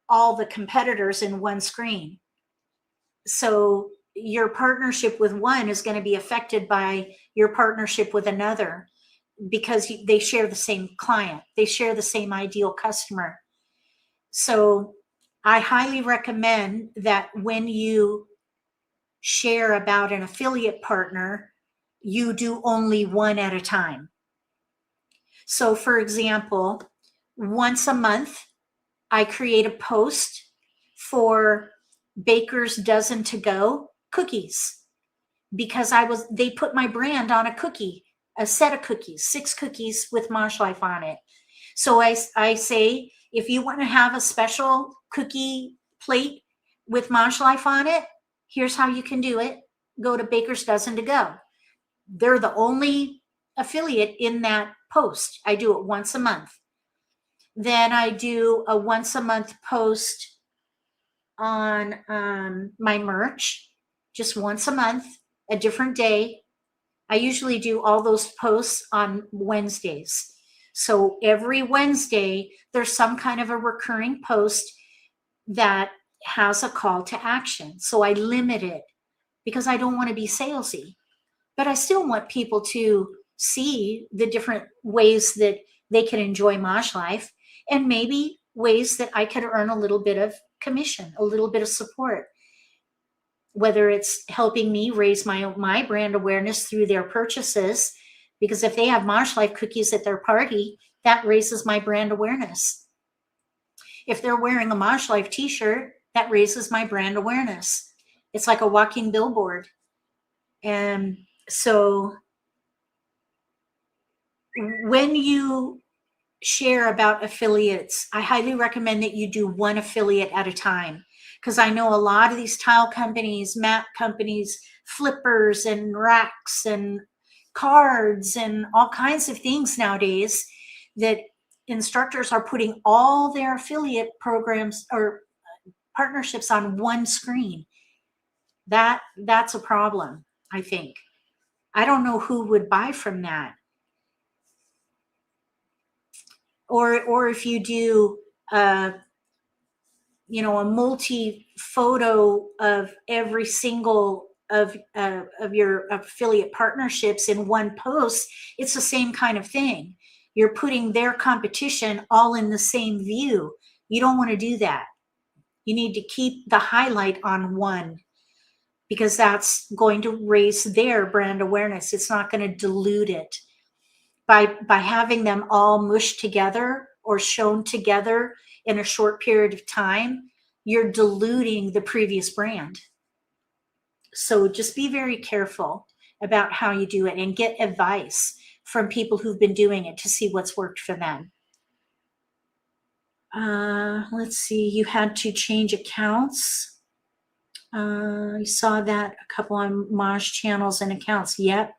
all the competitors in one screen. So your partnership with one is going to be affected by your partnership with another, because they share the same client, they share the same ideal customer. So I highly recommend that when you share about an affiliate partner, you do only one at a time. So for example, once a month, I create a post for Baker's Dozen to Go cookies, because they put my brand on a cookie, a set of cookies, 6 cookies with MAHJLIFE on it. So I say, if you want to have a special cookie plate with MAHJLIFE on it, here's how you can do it. Go to Baker's Dozen to Go. They're the only affiliate in that post. I do it once a month. Then I do a once a month post on my merch, just once a month, a different day. I usually do all those posts on Wednesdays. So every Wednesday, there's some kind of a recurring post that has a call to action. So I limit it because I don't want to be salesy, but I still want people to see the different ways that they can enjoy MAHJLIFE, and maybe ways that I could earn a little bit of commission, a little bit of support, whether it's helping me raise my brand awareness through their purchases, because if they have MAHJLIFE cookies at their party, that raises my brand awareness. If they're wearing a MAHJLIFE t-shirt, that raises my brand awareness. It's like a walking billboard. And so when you share about affiliates, I highly recommend that you do one affiliate at a time, because I know a lot of these tile companies, mat companies, flippers and racks and cards and all kinds of things nowadays, that instructors are putting all their affiliate programs or partnerships on one screen. That's a problem, I think. I don't know who would buy from that. Or if you do a multi-photo of every single of your affiliate partnerships in one post, it's the same kind of thing. You're putting their competition all in the same view. You don't want to do that. You need to keep the highlight on one, because that's going to raise their brand awareness. It's not going to dilute it. By having them all mushed together or shown together in a short period of time, you're diluting the previous brand. So just be very careful about how you do it, and get advice from people who've been doing it to see what's worked for them. Let's see, you had to change accounts. I saw that a couple on Maj channels and accounts. Yep.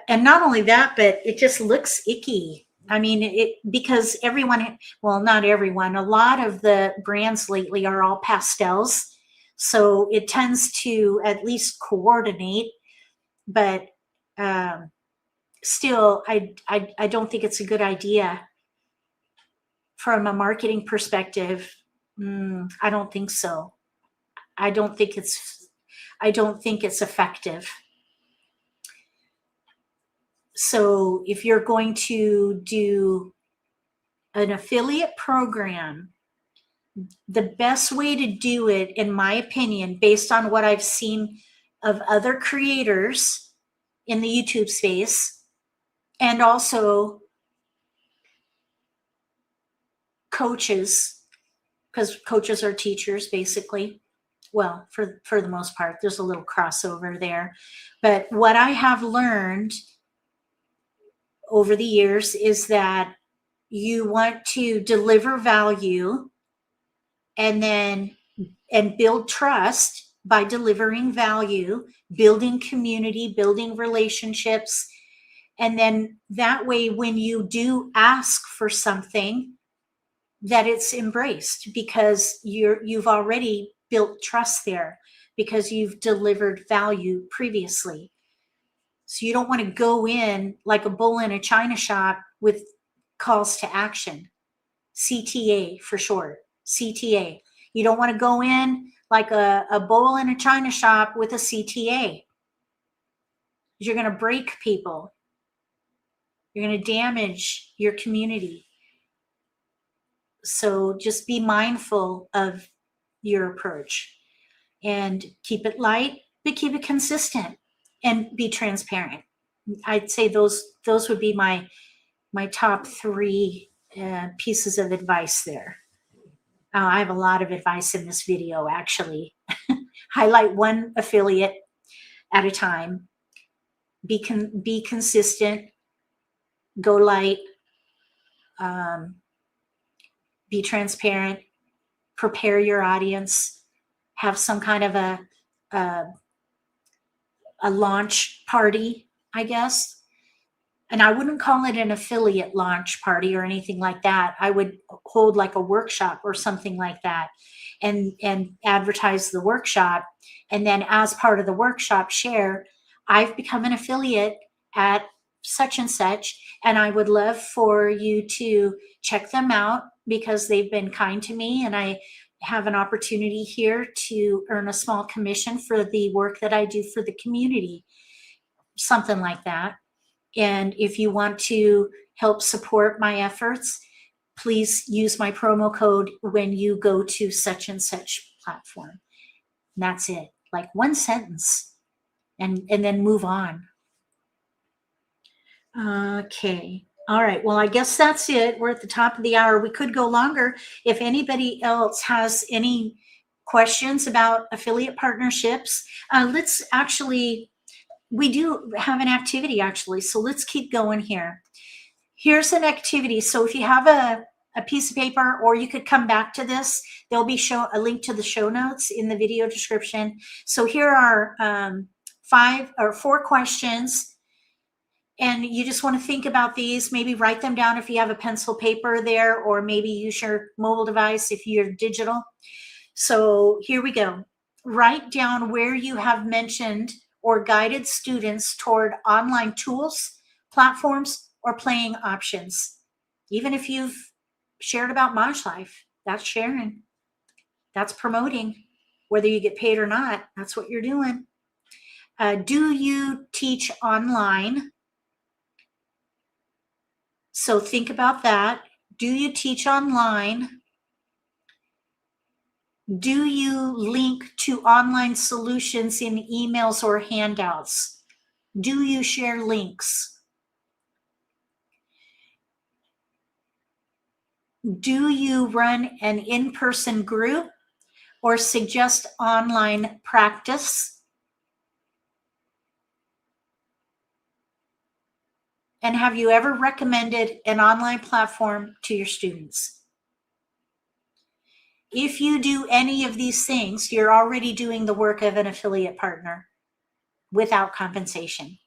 And not only that, but it just looks icky. I mean, because everyone, well, not everyone, a lot of the brands lately are all pastels. So it tends to at least coordinate, but still, I don't think it's a good idea from a marketing perspective. I don't think so. I don't think it's effective. So if you're going to do an affiliate program, the best way to do it, in my opinion, based on what I've seen of other creators in the YouTube space, and also coaches, because coaches are teachers basically. Well, for the most part, there's a little crossover there. But what I have learned over the years is that you want to deliver value and build trust by delivering value, building community, building relationships. And then that way, when you do ask for something, that it's embraced, because you've already built trust there, because you've delivered value previously. So you don't want to go in like a bull in a china shop with calls to action. CTA for short, CTA. You don't want to go in like a bull in a china shop with a CTA. You're going to break people. You're going to damage your community. So just be mindful of your approach and keep it light, but keep it consistent and be transparent. I'd say those would be my top 3 pieces of advice there. I have a lot of advice in this video, actually. Highlight one affiliate at a time. Be consistent. Go light. Be transparent. Prepare your audience. Have some kind of a launch party, I guess. And I wouldn't call it an affiliate launch party or anything like that. I would hold like a workshop or something like that and advertise the workshop. And then as part of the workshop, share, I've become an affiliate at such and such, and I would love for you to check them out because they've been kind to me, and I have an opportunity here to earn a small commission for the work that I do for the community, something like that. And if you want to help support my efforts, please use my promo code when you go to such and such platform. And that's it. Like one sentence and then move on. Okay. All right. Well, I guess that's it. We're at the top of the hour. We could go longer. If anybody else has any questions about affiliate partnerships, let's actually, we do have an activity actually. So let's keep going here. Here's an activity. So if you have a piece of paper, or you could come back to this, there'll be a link to the show notes in the video description. So here are 5 or 4 questions. And you just want to think about these, maybe write them down if you have a pencil paper there, or maybe use your mobile device if you're digital. So here we go. Write down where you have mentioned or guided students toward online tools, platforms, or playing options. Even if you've shared about MAHJLIFE, that's sharing. That's promoting. Whether you get paid or not, that's what you're doing. Do you teach online? So think about that. Do you teach online? Do you link to online solutions in emails or handouts? Do you share links? Do you run an in-person group or suggest online practice? And have you ever recommended an online platform to your students? If you do any of these things, you're already doing the work of an affiliate partner without compensation.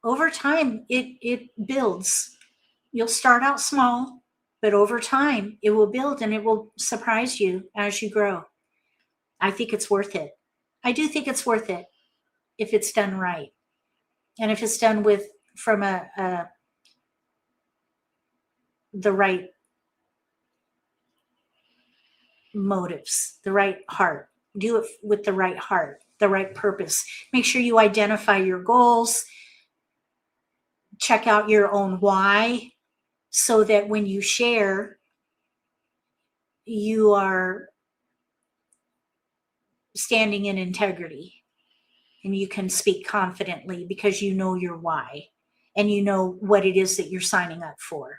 Over time, it builds. You'll start out small, but over time, it will build and it will surprise you as you grow. I think it's worth it. I do think it's worth it if it's done right. And if it's done from the right motives, the right heart. Do it with the right heart, the right purpose. Make sure you identify your goals. Check out your own why, so that when you share, you are standing in integrity and you can speak confidently because you know your why and you know what it is that you're signing up for.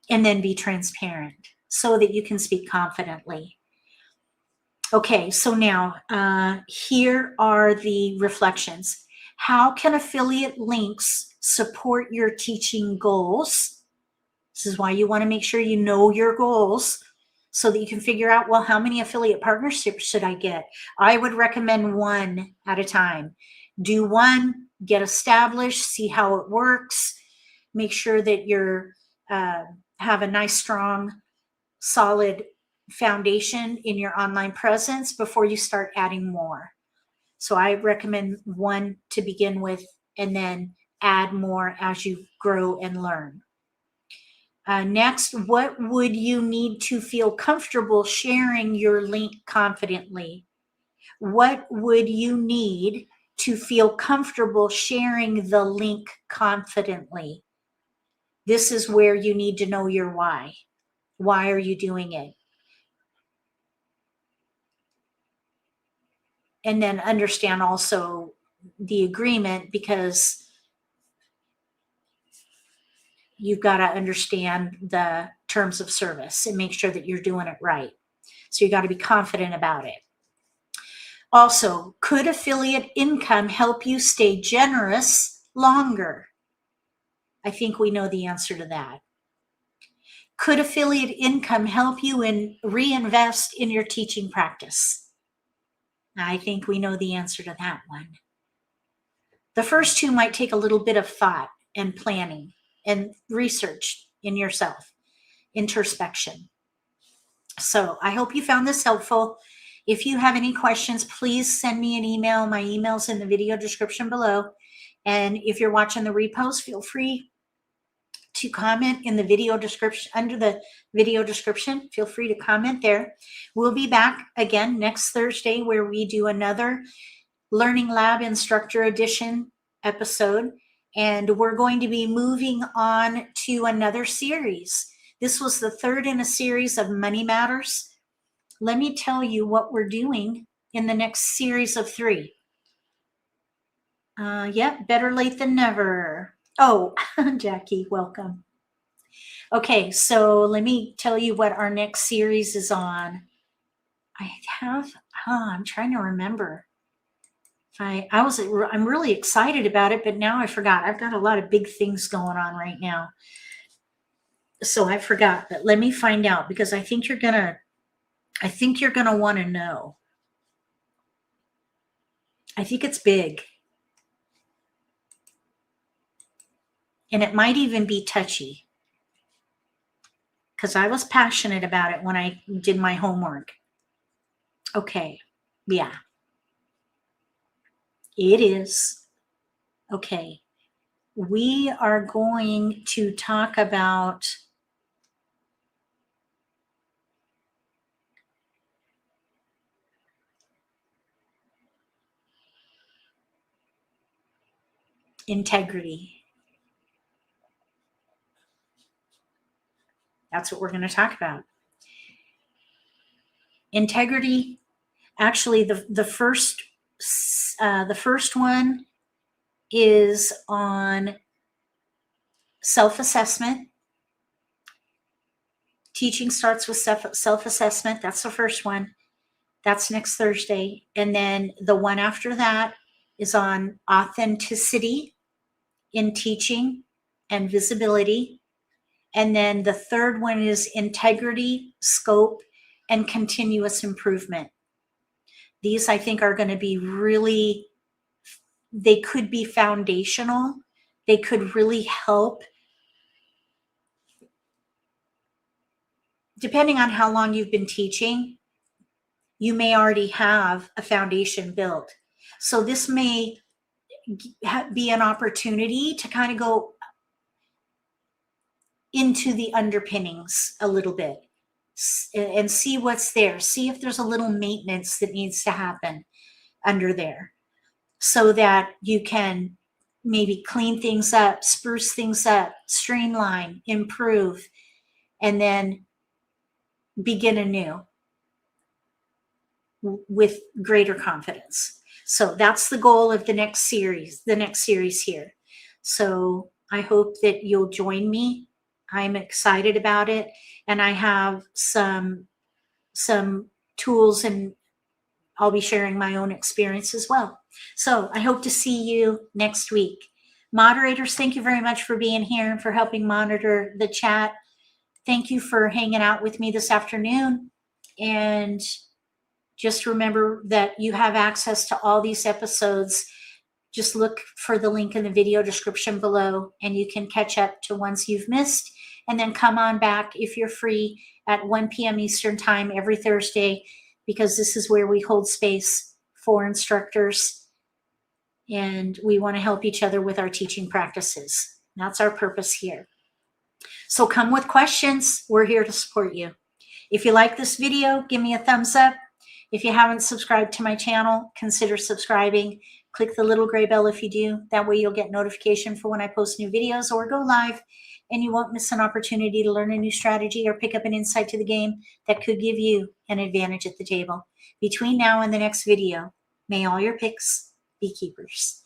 And then be transparent so that you can speak confidently. Okay, so now here are the reflections. How can affiliate links support your teaching goals? This is why you want to make sure you know your goals so that you can figure out, well, how many affiliate partnerships should I get? I would recommend 1 at a time. Do 1, get established, see how it works, make sure that you're have a nice, strong, solid foundation in your online presence before you start adding more. So I recommend one to begin with and then add more as you grow and learn. Next, what would you need to feel comfortable sharing your link confidently? What would you need to feel comfortable sharing the link confidently? This is where you need to know your why. Why are you doing it? And then understand also the agreement, because you've got to understand the terms of service and make sure that you're doing it right. So you got to be confident about it. Also, could affiliate income help you stay generous longer? I think we know the answer to that. Could affiliate income help you reinvest in your teaching practice? I think we know the answer to that one. The first two might take a little bit of thought and planning and research in yourself, introspection. So I hope you found this helpful. If you have any questions, please send me an email. My email's in the video description below. And if you're watching the repost, feel free to comment in the video description, under the video description. Feel free to comment there. We'll be back again next Thursday, where we do another Learning Lab Instructor Edition episode. And we're going to be moving on to another series. This was the third in a series of Money Matters. Let me tell you what we're doing in the next series of 3. Better late than never. Oh, Jackie, welcome. Okay, so let me tell you what our next series is on. I'm trying to remember. I'm really excited about it, but now I forgot. I've got a lot of big things going on right now. So I forgot, but let me find out, because I think you're gonna want to know. I think it's big. And it might even be touchy, because I was passionate about it when I did my homework. Okay. Yeah. It is. Okay. We are going to talk about integrity. That's what we're going to talk about. Integrity. Actually, the first one is on self-assessment. Teaching starts with self-assessment. That's the first one. That's next Thursday. And then the one after that is on authenticity in teaching and visibility. And then the third one is integrity, scope, and continuous improvement. These, I think, are going to be really, they could be foundational. They could really help. Depending on how long you've been teaching, you may already have a foundation built. So this may be an opportunity to kind of go into the underpinnings a little bit and see what's there. See if there's a little maintenance that needs to happen under there, so that you can maybe clean things up, spruce things up, streamline, improve, and then begin anew with greater confidence. So that's the goal of the next series here. So I hope that you'll join me. I'm excited about it, and I have some tools, and I'll be sharing my own experience as well. So I hope to see you next week. Moderators, thank you very much for being here and for helping monitor the chat. Thank you for hanging out with me this afternoon. And just remember that you have access to all these episodes. Just look for the link in the video description below, and you can catch up to ones you've missed and then come on back if you're free at 1 p.m. Eastern time every Thursday, because this is where we hold space for instructors and we want to help each other with our teaching practices. That's our purpose here. So come with questions. We're here to support you. If you like this video, give me a thumbs up. If you haven't subscribed to my channel, consider subscribing. Click the little gray bell if you do. That way you'll get notification for when I post new videos or go live, and you won't miss an opportunity to learn a new strategy or pick up an insight to the game that could give you an advantage at the table. Between now and the next video, may all your picks be keepers.